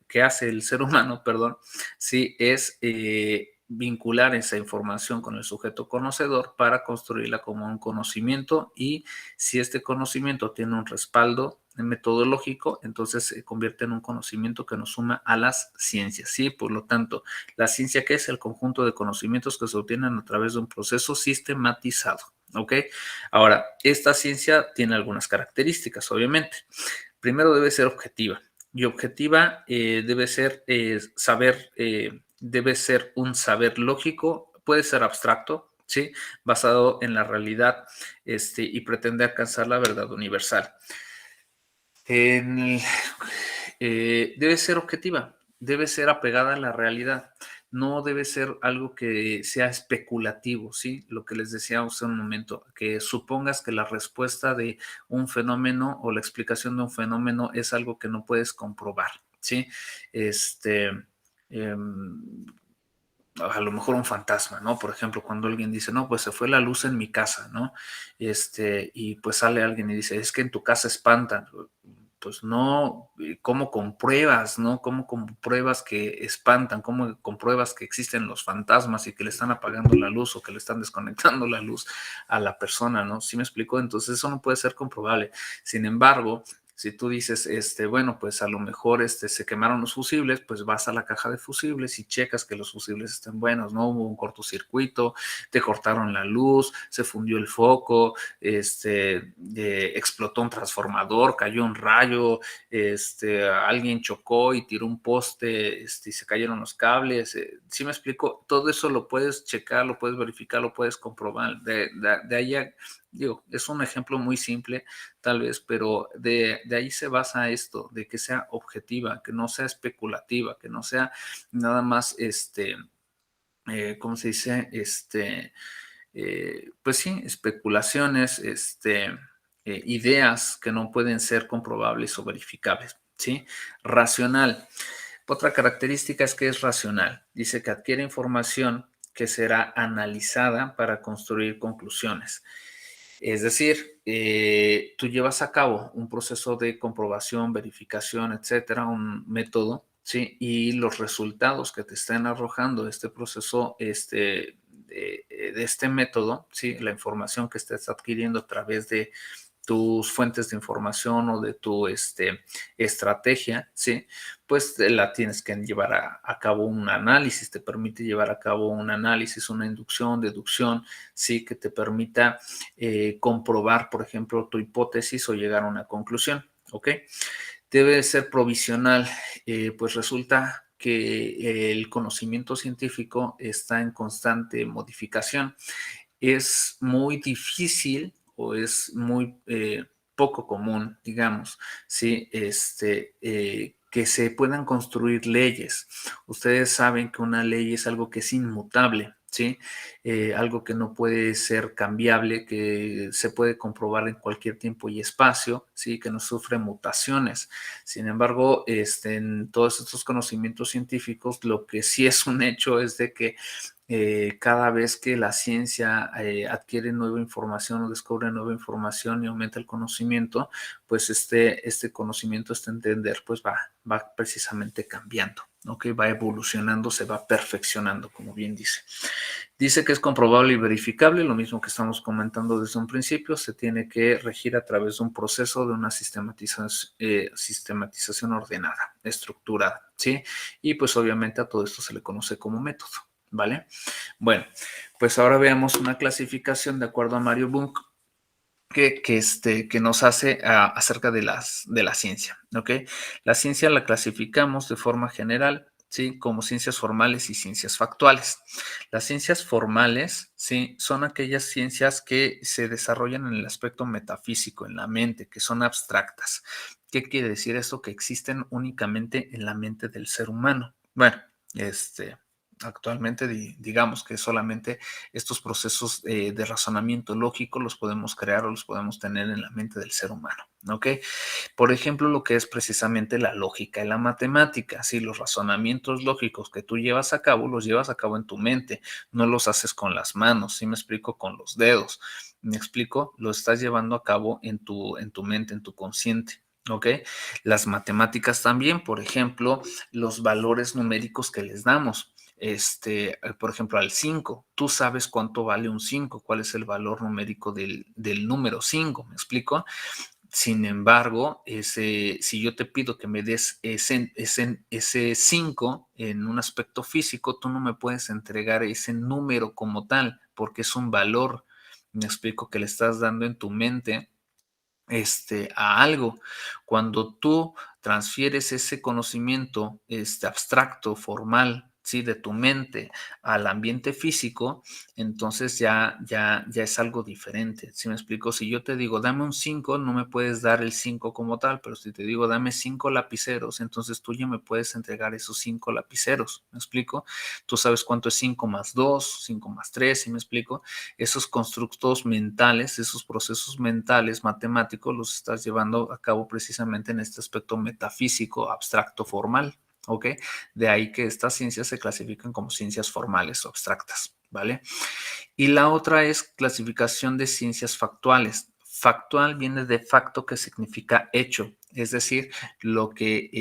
que hace el ser humano, perdón, sí es vincular esa información con el sujeto conocedor para construirla como un conocimiento, y si este conocimiento tiene un respaldo metodológico, entonces se convierte en un conocimiento que nos suma a las ciencias, ¿sí? Por lo tanto, la ciencia, ¿qué es? El conjunto de conocimientos que se obtienen a través de un proceso sistematizado, ¿ok? Ahora, esta ciencia tiene algunas características, obviamente. Primero, debe ser objetiva. Y objetiva debe ser debe ser un saber lógico, puede ser abstracto, ¿sí? Basado en la realidad, y pretende alcanzar la verdad universal. Debe ser objetiva. debe ser apegada a la realidad, no debe ser algo que sea especulativo, ¿sí? Lo que les decía hace un momento, que supongas que la respuesta de un fenómeno o la explicación de un fenómeno es algo que no puedes comprobar, ¿sí? Este, em, a lo mejor un fantasma, ¿no? Por ejemplo, cuando alguien dice, no, pues se fue la luz en mi casa, ¿no? Y pues sale alguien y dice, es que en tu casa espantan. Pues no, ¿cómo compruebas, no? ¿Cómo compruebas que espantan? ¿Cómo compruebas que existen los fantasmas y que le están apagando la luz o que le están desconectando la luz a la persona, ¿no? ¿Sí me explico? Entonces eso no puede ser comprobable. Sin embargo, si tú dices, bueno, pues a lo mejor se quemaron los fusibles, pues vas a la caja de fusibles y checas que los fusibles estén buenos, ¿no? Hubo un cortocircuito, te cortaron la luz, se fundió el foco, explotó un transformador, cayó un rayo, alguien chocó y tiró un poste, y se cayeron los cables. ¿Sí me explico? Todo eso lo puedes checar, lo puedes verificar, lo puedes comprobar. De ahí digo, es un ejemplo muy simple, tal vez, pero de ahí se basa esto, de que sea objetiva, que no sea especulativa, que no sea nada más, ¿cómo se dice? Pues sí, especulaciones, ideas que no pueden ser comprobables o verificables, ¿sí? Racional. Otra característica es que es racional. Dice que adquiere información que será analizada para construir conclusiones. Es decir, tú llevas a cabo un proceso de comprobación, verificación, etcétera, un método, ¿sí? Y los resultados que te estén arrojando este proceso, de este método, ¿sí? La información que estés adquiriendo a través de tus fuentes de información o de tu estrategia, ¿sí? Pues la tienes que llevar a cabo un análisis, te permite llevar a cabo un análisis, una inducción, deducción, ¿sí? Que te permita comprobar, por ejemplo, tu hipótesis o llegar a una conclusión, ¿ok? Debe ser provisional, pues resulta que el conocimiento científico está en constante modificación. Es muy difícil o es muy poco común, digamos, ¿sí? Que se puedan construir leyes. Ustedes saben que una ley es algo que es inmutable, ¿sí? Algo que no puede ser cambiable, que se puede comprobar en cualquier tiempo y espacio, ¿sí? Que no sufre mutaciones. Sin embargo, en todos estos conocimientos científicos, lo que sí es un hecho es de que cada vez que la ciencia adquiere nueva información o descubre nueva información y aumenta el conocimiento, pues este conocimiento, este entender, pues va precisamente cambiando, ¿ok? Va evolucionando, se va perfeccionando, como bien dice. Dice que es comprobable y verificable, lo mismo que estamos comentando desde un principio, se tiene que regir a través de un proceso de una sistematización ordenada, estructurada, ¿sí? Y pues obviamente a todo esto se le conoce como método, ¿vale? Bueno, pues ahora veamos una clasificación de acuerdo a Mario Bunge que nos hace acerca de la ciencia, ¿ok? La ciencia la clasificamos de forma general, ¿sí? Como ciencias formales y ciencias factuales. Las ciencias formales, ¿sí? Son aquellas ciencias que se desarrollan en el aspecto metafísico, en la mente, que son abstractas. ¿Qué quiere decir esto? Que existen únicamente en la mente del ser humano. Bueno, actualmente digamos que solamente estos procesos de razonamiento lógico los podemos crear o los podemos tener en la mente del ser humano, ¿ok? Por ejemplo, lo que es precisamente la lógica y la matemática, ¿sí? Los razonamientos lógicos que tú llevas a cabo, los llevas a cabo en tu mente, no los haces con las manos, ¿sí me explico? Con los dedos, ¿me explico? Lo estás llevando a cabo en tu mente, en tu consciente. ¿Ok? Las matemáticas también, por ejemplo, los valores numéricos que les damos por ejemplo, al 5. Tú sabes cuánto vale un 5, cuál es el valor numérico del número 5, ¿me explico? Sin embargo, si yo te pido que me des ese 5 en un aspecto físico, tú no me puedes entregar ese número como tal, porque es un valor, me explico, que le estás dando en tu mente a algo. Cuando tú transfieres ese conocimiento abstracto, formal, ¿sí? De tu mente al ambiente físico, entonces ya es algo diferente. ¿Sí me explico? Si yo te digo, dame un 5, no me puedes dar el 5 como tal, pero si te digo, dame 5 lapiceros, entonces tú ya me puedes entregar esos 5 lapiceros. ¿Me explico? Tú sabes cuánto es 5 más 2, 5 más 3, ¿sí me explico? Esos constructos mentales, esos procesos mentales, matemáticos, los estás llevando a cabo precisamente en este aspecto metafísico, abstracto, formal. ¿Ok? De ahí que estas ciencias se clasifican como ciencias formales o abstractas, ¿vale? Y la otra es clasificación de ciencias factuales. Factual viene de facto, que significa hecho, es decir, lo que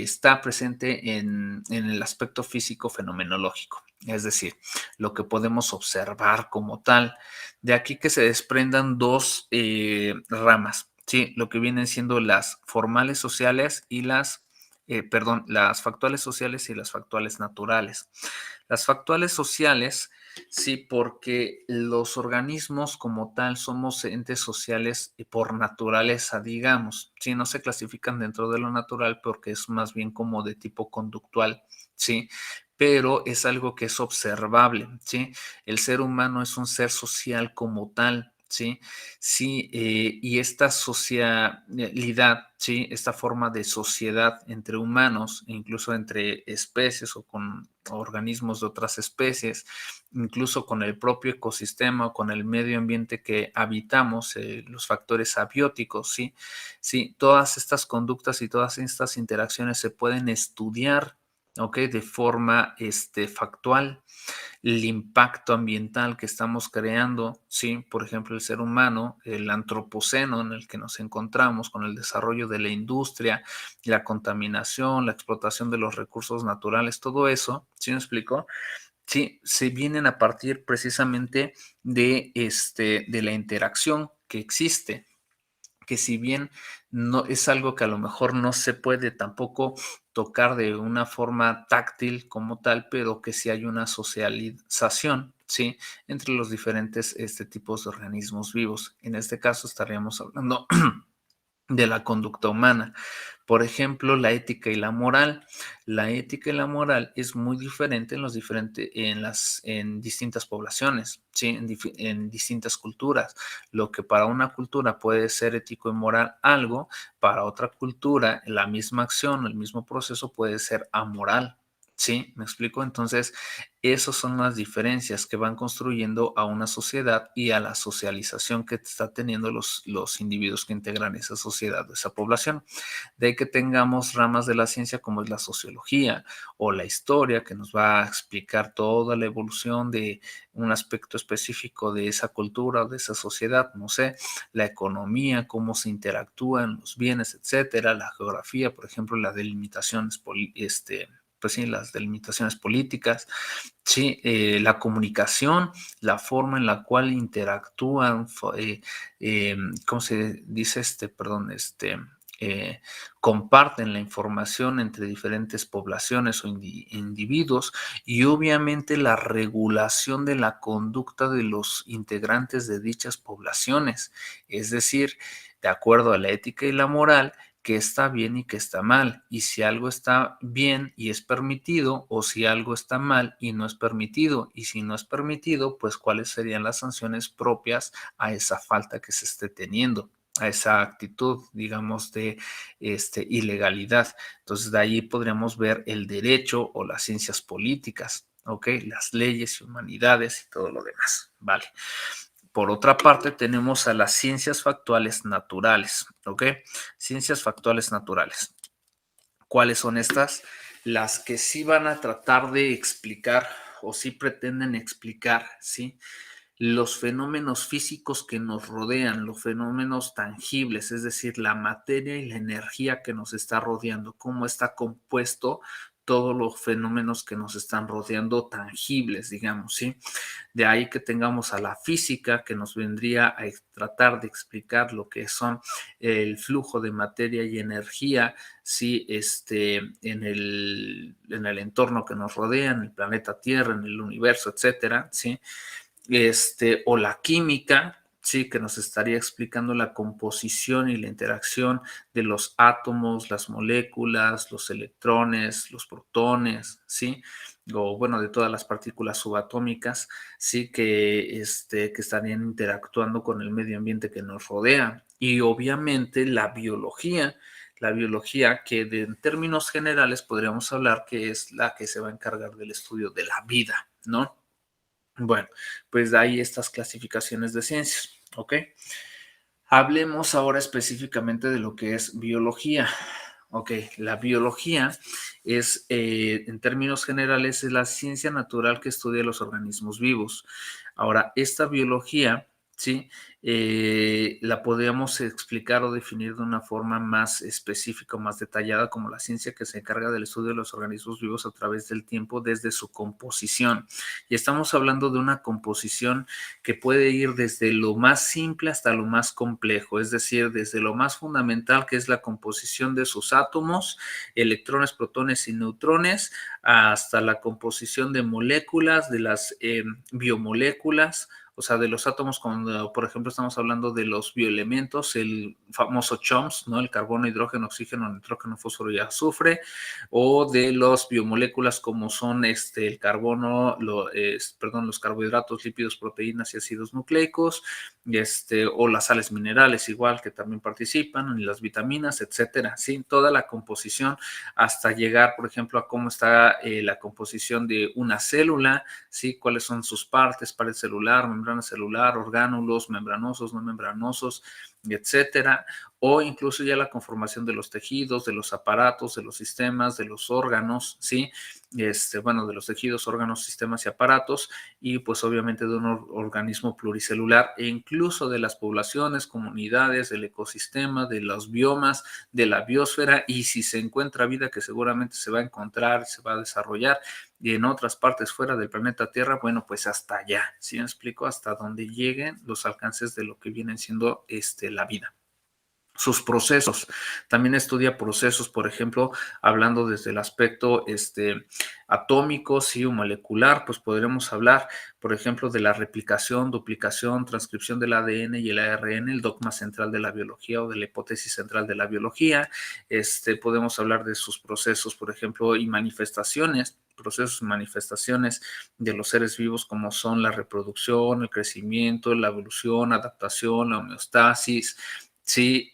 está presente en el aspecto físico fenomenológico, es decir, lo que podemos observar como tal. De aquí que se desprendan dos ramas, ¿sí? Lo que vienen siendo las formales sociales y las factuales sociales y las factuales naturales. Las factuales sociales, sí, porque los organismos como tal somos entes sociales por naturaleza, digamos, sí, no se clasifican dentro de lo natural porque es más bien como de tipo conductual, sí, pero es algo que es observable, sí. El ser humano es un ser social como tal, sí, sí, y esta socialidad, sí, esta forma de sociedad entre humanos, incluso entre especies o con organismos de otras especies, incluso con el propio ecosistema o con el medio ambiente que habitamos, los factores abióticos, ¿sí? Sí, todas estas conductas y todas estas interacciones se pueden estudiar, ¿ok? De forma factual. El impacto ambiental que estamos creando, ¿sí? Por ejemplo, el ser humano, el antropoceno en el que nos encontramos con el desarrollo de la industria, la contaminación, la explotación de los recursos naturales, todo eso, ¿sí me explico? Sí, se vienen a partir precisamente de la interacción que existe, que si bien no es algo que a lo mejor no se puede tampoco tocar de una forma táctil como tal, pero que sí hay una socialización, ¿sí? Entre los diferentes tipos de organismos vivos. En este caso estaríamos hablando de la conducta humana. Por ejemplo, la ética y la moral. La ética y la moral es muy diferente en distintas poblaciones, ¿sí? En distintas culturas. Lo que para una cultura puede ser ético y moral algo, para otra cultura la misma acción, el mismo proceso puede ser amoral. ¿Sí? ¿Me explico? Entonces, esas son las diferencias que van construyendo a una sociedad y a la socialización que está teniendo los individuos que integran esa sociedad o esa población. De que tengamos ramas de la ciencia como es la sociología o la historia, que nos va a explicar toda la evolución de un aspecto específico de esa cultura o de esa sociedad, no sé, la economía, cómo se interactúan los bienes, etcétera, la geografía, por ejemplo, las delimitaciones pues sí, las delimitaciones políticas, sí, la comunicación, la forma en la cual interactúan, ¿cómo se dice? Perdón, eh, comparten la información entre diferentes poblaciones o individuos, y obviamente la regulación de la conducta de los integrantes de dichas poblaciones, es decir, de acuerdo a la ética y la moral, que está bien y que está mal, y si algo está bien y es permitido, o si algo está mal y no es permitido, y si no es permitido, pues cuáles serían las sanciones propias a esa falta que se esté teniendo, a esa actitud, digamos, de ilegalidad. Entonces, de ahí podríamos ver el derecho o las ciencias políticas, ¿ok? Las leyes y humanidades y todo lo demás, ¿vale? Por otra parte, tenemos a las ciencias factuales naturales, ¿ok? Ciencias factuales naturales. ¿Cuáles son estas? Las que sí van a tratar de explicar o sí pretenden explicar, ¿sí? Los fenómenos físicos que nos rodean, los fenómenos tangibles, es decir, la materia y la energía que nos está rodeando, cómo está compuesto todos los fenómenos que nos están rodeando tangibles, digamos, ¿sí? De ahí que tengamos a la física, que nos vendría a tratar de explicar lo que son el flujo de materia y energía, ¿sí? En el entorno que nos rodea, en el planeta Tierra, en el universo, etcétera, ¿sí? O la química, sí, que nos estaría explicando la composición y la interacción de los átomos, las moléculas, los electrones, los protones, ¿sí? O bueno, de todas las partículas subatómicas, sí, que estarían interactuando con el medio ambiente que nos rodea. Y obviamente la biología que en términos generales podríamos hablar que es la que se va a encargar del estudio de la vida, ¿no? Bueno, pues de ahí estas clasificaciones de ciencias, ¿ok? Hablemos ahora específicamente de lo que es biología. Ok, la biología es, en términos generales, es la ciencia natural que estudia los organismos vivos. Ahora, esta biología, ¿sí? La podríamos explicar o definir de una forma más específica o más detallada como la ciencia que se encarga del estudio de los organismos vivos a través del tiempo desde su composición. Y estamos hablando de una composición que puede ir desde lo más simple hasta lo más complejo, es decir, desde lo más fundamental, que es la composición de sus átomos, electrones, protones y neutrones, hasta la composición de moléculas, de las biomoléculas, o sea, de los átomos, cuando, por ejemplo, estamos hablando de los bioelementos, el famoso CHOMS, ¿no? El carbono, hidrógeno, oxígeno, nitrógeno, fósforo y azufre, o de los biomoléculas como son el carbono, perdón, los carbohidratos, lípidos, proteínas y ácidos nucleicos, o las sales minerales igual que también participan, y las vitaminas, etcétera, ¿sí? Toda la composición hasta llegar, por ejemplo, a cómo está la composición de una célula, ¿sí? Cuáles son sus partes, pared celular, membrana celular, orgánulos, membranosos, no membranosos, etcétera, o incluso ya la conformación de los tejidos, de los aparatos, de los sistemas, de los órganos, ¿sí? Bueno, de los tejidos, órganos, sistemas y aparatos, y pues obviamente de un organismo pluricelular e incluso de las poblaciones, comunidades, del ecosistema, de los biomas, de la biosfera, y si se encuentra vida, que seguramente se va a encontrar, se va a desarrollar, y en otras partes fuera del planeta Tierra, bueno, pues hasta allá, ¿sí me explico? Hasta donde lleguen los alcances de lo que viene siendo la vida. Sus procesos. También estudia procesos, por ejemplo, hablando desde el aspecto atómico, sí, o molecular, pues podremos hablar, por ejemplo, de la replicación, duplicación, transcripción del ADN y el ARN, el dogma central de la biología o de la hipótesis central de la biología. Podemos hablar de sus procesos, por ejemplo, y manifestaciones, procesos y manifestaciones de los seres vivos como son la reproducción, el crecimiento, la evolución, adaptación, la homeostasis, sí,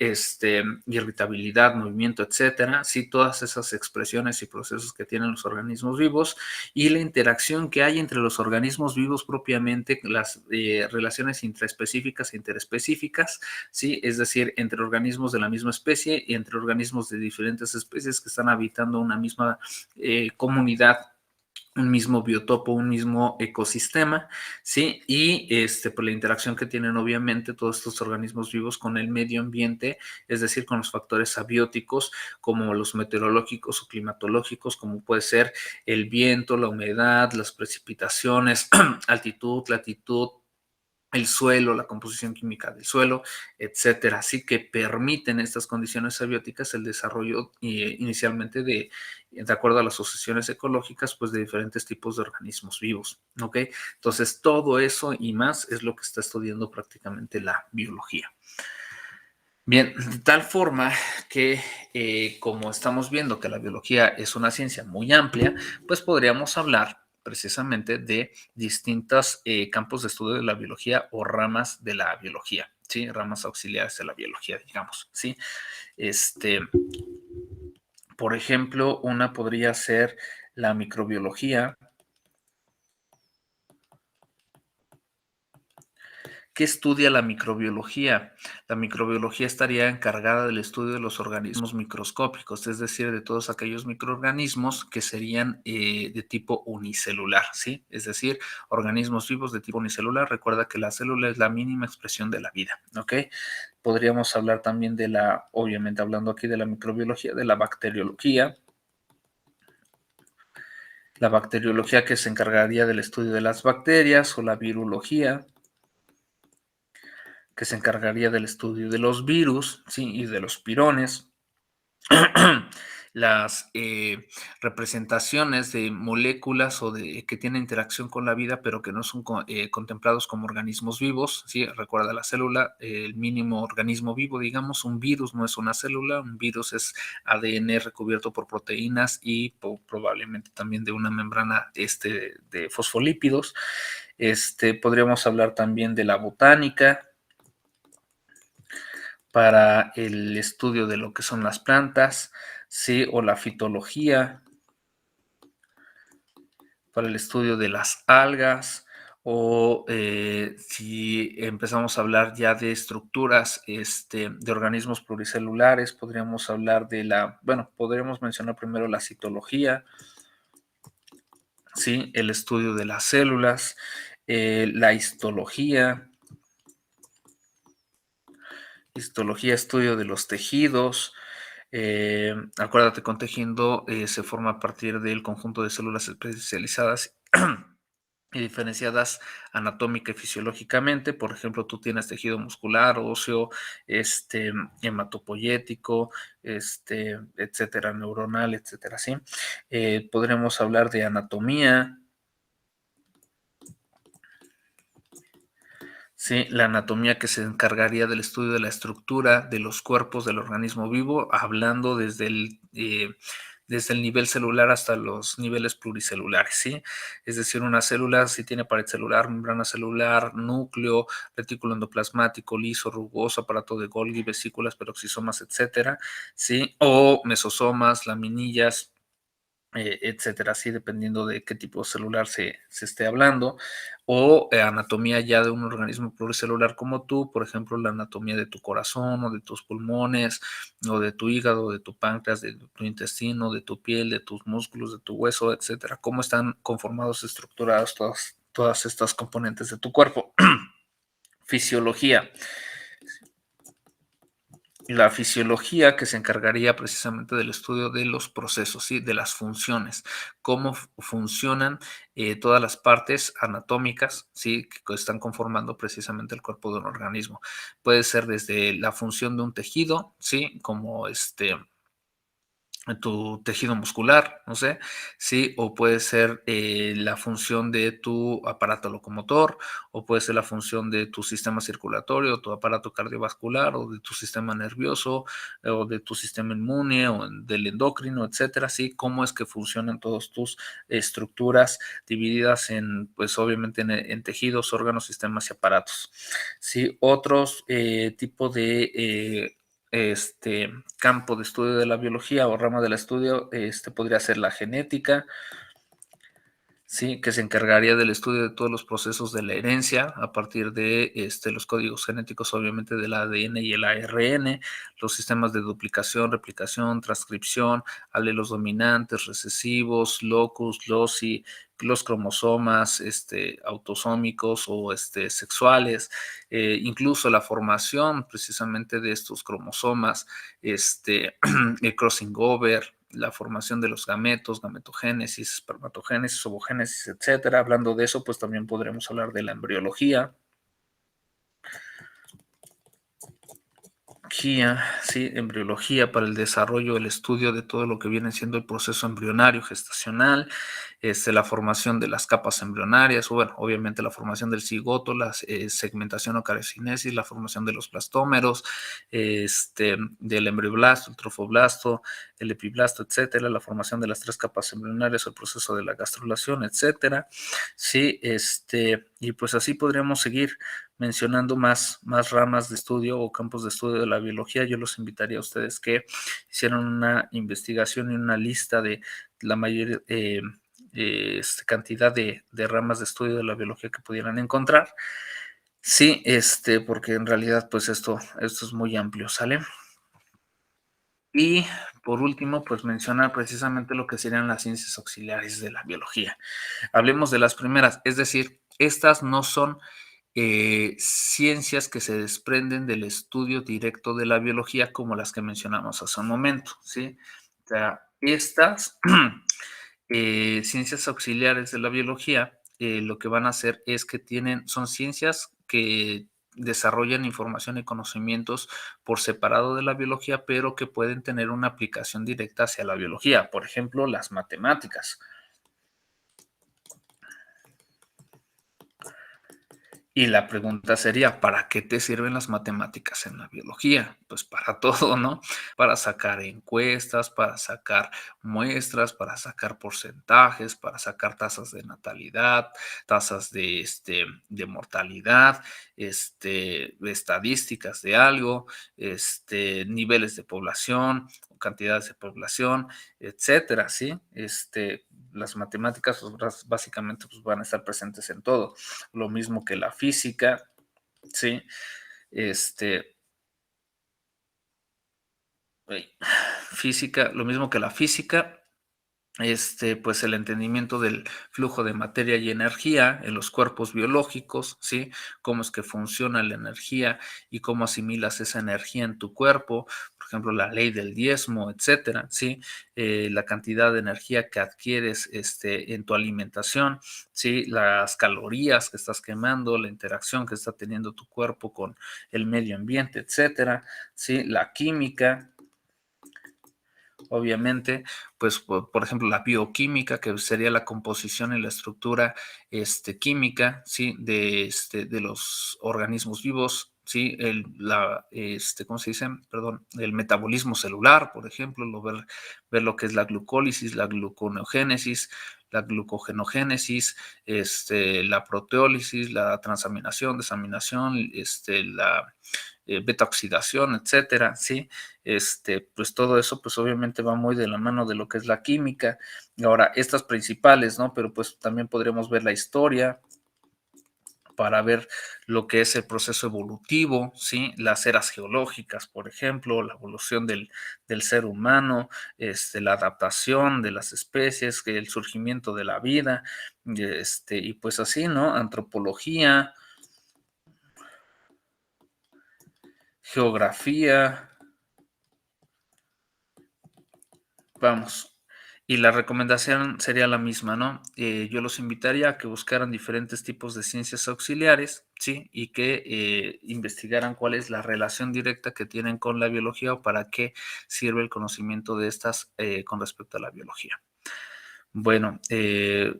irritabilidad, movimiento, etcétera, sí, todas esas expresiones y procesos que tienen los organismos vivos y la interacción que hay entre los organismos vivos propiamente, las relaciones intraespecíficas e interespecíficas, sí, es decir, entre organismos de la misma especie y entre organismos de diferentes especies que están habitando una misma comunidad, un mismo biotopo, un mismo ecosistema, ¿sí? Y pues la interacción que tienen obviamente todos estos organismos vivos con el medio ambiente, es decir, con los factores abióticos como los meteorológicos o climatológicos, como puede ser el viento, la humedad, las precipitaciones, altitud, latitud, el suelo, la composición química del suelo, etcétera. Así que permiten estas condiciones abióticas el desarrollo inicialmente de acuerdo a las asociaciones ecológicas, pues de diferentes tipos de organismos vivos, ¿ok? Entonces, todo eso y más es lo que está estudiando prácticamente la biología. Bien, de tal forma que como estamos viendo que la biología es una ciencia muy amplia, pues podríamos hablar precisamente de distintos campos de estudio de la biología o ramas de la biología, ¿sí? Ramas auxiliares de la biología, digamos, ¿sí? Por ejemplo, una podría ser la microbiología. ¿Qué estudia la microbiología? La microbiología estaría encargada del estudio de los organismos microscópicos, es decir, de todos aquellos microorganismos que serían de tipo unicelular, ¿sí? Es decir, organismos vivos de tipo unicelular. Recuerda que la célula es la mínima expresión de la vida, ¿ok? Podríamos hablar también de obviamente hablando aquí de la microbiología, de la bacteriología. La bacteriología que se encargaría del estudio de las bacterias, o la virología, que se encargaría del estudio de los virus, ¿sí? Y de los pirones. las representaciones de moléculas o de que tienen interacción con la vida, pero que no son contemplados como organismos vivos. ¿Sí? Recuerda la célula, el mínimo organismo vivo, digamos, un virus no es una célula, un virus es ADN recubierto por proteínas y probablemente también de una membrana de fosfolípidos. Podríamos hablar también de la botánica para el estudio de lo que son las plantas, ¿sí? O la fitología para el estudio de las algas, o si empezamos a hablar ya de estructuras de organismos pluricelulares, podríamos hablar podríamos mencionar primero la citología, ¿sí? El estudio de las células, la histología, estudio de los tejidos. Acuérdate, con tejido se forma a partir del conjunto de células especializadas y diferenciadas anatómica y fisiológicamente. Por ejemplo, tú tienes tejido muscular, óseo, hematopoyético, etcétera, neuronal, etcétera, ¿sí? Podremos hablar de anatomía. Sí, la anatomía, que se encargaría del estudio de la estructura de los cuerpos del organismo vivo, hablando desde el nivel celular hasta los niveles pluricelulares, ¿sí? Es decir, una célula si tiene pared celular, membrana celular, núcleo, retículo endoplasmático, liso, rugoso, aparato de Golgi, vesículas, peroxisomas, etcétera, ¿sí? O mesosomas, laminillas, etcétera, así dependiendo de qué tipo celular se esté hablando, o anatomía ya de un organismo pluricelular como tú, por ejemplo, la anatomía de tu corazón o de tus pulmones, o de tu hígado, de tu páncreas, de tu intestino, de tu piel, de tus músculos, de tu hueso, etcétera, cómo están conformados, estructurados todas estas componentes de tu cuerpo. Fisiología. La fisiología, que se encargaría precisamente del estudio de los procesos, ¿sí? De las funciones, cómo funcionan todas las partes anatómicas, ¿sí? Que están conformando precisamente el cuerpo de un organismo. Puede ser desde la función de un tejido, ¿sí? Como tu tejido muscular, no sé, sí, o puede ser la función de tu aparato locomotor, o puede ser la función de tu sistema circulatorio, tu aparato cardiovascular, o de tu sistema nervioso, o de tu sistema inmune, o del endocrino, etcétera, sí, cómo es que funcionan todas tus estructuras divididas pues obviamente en tejidos, órganos, sistemas y aparatos, sí. Otros tipos de campo de estudio de la biología o rama del estudio, podría ser la genética, ¿sí? Que se encargaría del estudio de todos los procesos de la herencia a partir de los códigos genéticos, obviamente del ADN y el ARN, los sistemas de duplicación, replicación, transcripción, alelos dominantes, recesivos, locus, loci, los cromosomas autosómicos o sexuales, incluso la formación precisamente de estos cromosomas, el crossing over, la formación de los gametos, gametogénesis, espermatogénesis, ovogénesis, etcétera. Hablando de eso, pues también podremos hablar de la embriología. Sí, embriología para el desarrollo, el estudio de todo lo que viene siendo el proceso embrionario gestacional, la formación de las capas embrionarias, o bueno, obviamente la formación del cigoto, la segmentación o carecinesis, la formación de los blastómeros, del embrioblasto, el trofoblasto, el epiblasto, etcétera, la formación de las tres capas embrionarias, el proceso de la gastrulación, etcétera. Sí, y pues así podríamos seguir mencionando más ramas de estudio o campos de estudio de la biología. Yo los invitaría a ustedes que hicieran una investigación y una lista de la mayor cantidad de ramas de estudio de la biología que pudieran encontrar. Sí, porque en realidad pues esto es muy amplio, ¿sale? Y por último, pues mencionar precisamente lo que serían las ciencias auxiliares de la biología. Hablemos de las primeras, es decir, estas no son ciencias que se desprenden del estudio directo de la biología como las que mencionamos hace un momento, ¿sí? O sea, estas ciencias auxiliares de la biología lo que van a hacer es que son ciencias que desarrollan información y conocimientos por separado de la biología, pero que pueden tener una aplicación directa hacia la biología. Por ejemplo, las matemáticas. Y la pregunta sería, ¿para qué te sirven las matemáticas en la biología? Pues para todo, ¿no? Para sacar encuestas, para sacar muestras, para sacar porcentajes, para sacar tasas de natalidad, tasas de mortalidad, estadísticas de algo, niveles de población, cantidades de población, etcétera, ¿sí? Las matemáticas pues, básicamente pues, van a estar presentes en todo. Lo mismo que la física, ¿sí? Este, física, lo mismo que la física, pues el entendimiento del flujo de materia y energía en los cuerpos biológicos, ¿sí? Cómo es que funciona la energía y cómo asimilas esa energía en tu cuerpo, por ejemplo, la ley del diezmo, etcétera, ¿sí? La cantidad de energía que adquieres en tu alimentación, ¿sí? Las calorías que estás quemando, la interacción que está teniendo tu cuerpo con el medio ambiente, etcétera, ¿sí? La química, obviamente, pues por ejemplo la bioquímica, que sería la composición y la estructura química, ¿sí? De los organismos vivos, ¿sí? ¿Cómo se dice? Perdón, el metabolismo celular, por ejemplo, ver lo que es la glucólisis, la gluconeogénesis, la glucogenogénesis, la proteólisis, la transaminación, desaminación, la beta oxidación, etcétera, ¿sí? Pues todo eso, pues obviamente va muy de la mano de lo que es la química. Ahora, estas principales, ¿no? Pero pues también podríamos ver la historia para ver lo que es el proceso evolutivo, ¿sí? Las eras geológicas, por ejemplo, la evolución del ser humano, la adaptación de las especies, el surgimiento de la vida, y pues así, ¿no? Antropología, geografía, vamos. Y la recomendación sería la misma, ¿no? Yo los invitaría a que buscaran diferentes tipos de ciencias auxiliares, ¿sí? Y que investigaran cuál es la relación directa que tienen con la biología o para qué sirve el conocimiento de estas con respecto a la biología. Bueno,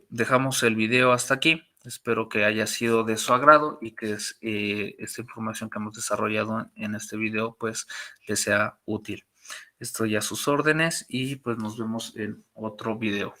dejamos el video hasta aquí. Espero que haya sido de su agrado y que esta información que hemos desarrollado en este video pues les sea útil. Estoy a sus órdenes y pues nos vemos en otro video.